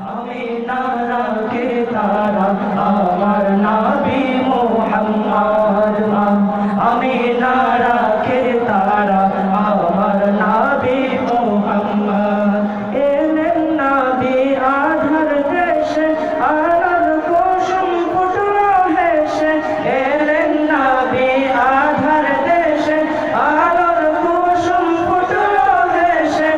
আমি না রাখে তারা আমার নবী মুহাম্মদ আমি না রাখে তারা আমার নবী মুহাম্মদ এলেন নবী আধার দেশে আলোর কুসুম ফুটলো হেসে এলেন নবী আধার দেশে আলোর কুসুম ফুটলো হেসে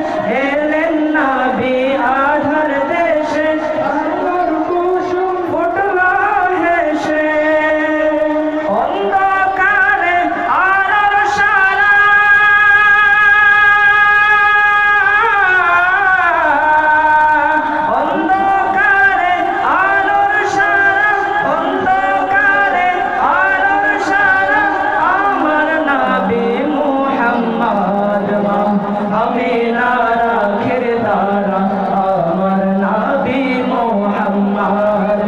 এলেন নবী আধার দেশে আলোর কুসুম ফুটলো হেসে অন্ধকারে আলোর সারা অন্ধকারে আলোর সারা অন্ধকারে আলোর সারা আমার নবী মুহাম্মদ আমি না রাখের তারা আমার নবী মুহাম্মদ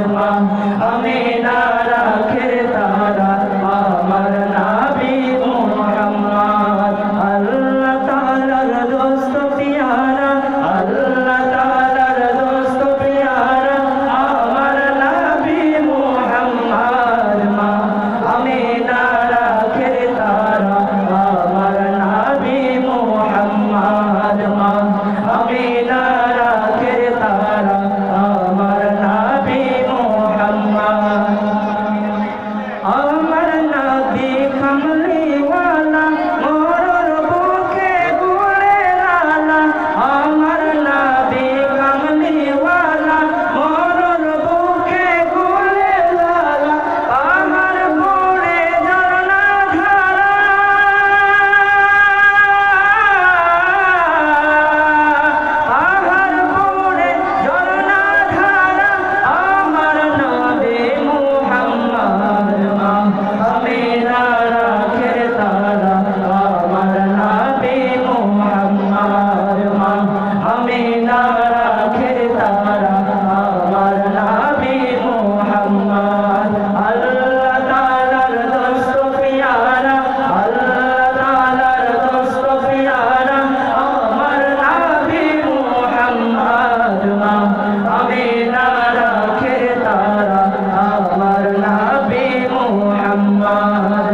আমি না রাখের তারা আমার নবী মুহাম্মদ আল্লাহ তাআলার দোস্ত পিয়ারা আল্লাহ তাআলার দোস্ত পিয়ারা আমার নবী মুহাম্মদ আমি না রাখের তারা আমার নবী মুহাম্মদ আমি না রাখের তারা আমার নবী মুহাম্মদ আমার নবী কামলিওয়ালা মোর বুকে গুলে লালা আমার নবী কামলিওয়ালা মোর বুকে গুলে লালা আমার মোড়ে ঝরনা ধারা আমার মোড়ে ঝরনা ধারা আমার নবী মুহাম্মদ আমি না রাখের তারা আমার নবী মুহাম্মদ আমি না রাখের তারা আমার নবী মুহাম্মদ আল্লাহ তাআলার দোস্ত পিয়ারা আল্লাহ তাআলার দোস্ত পিয়ারা আমার নবী মুহাম্মদ আমি না রাখের তারা আমার নবী মুহাম্মদ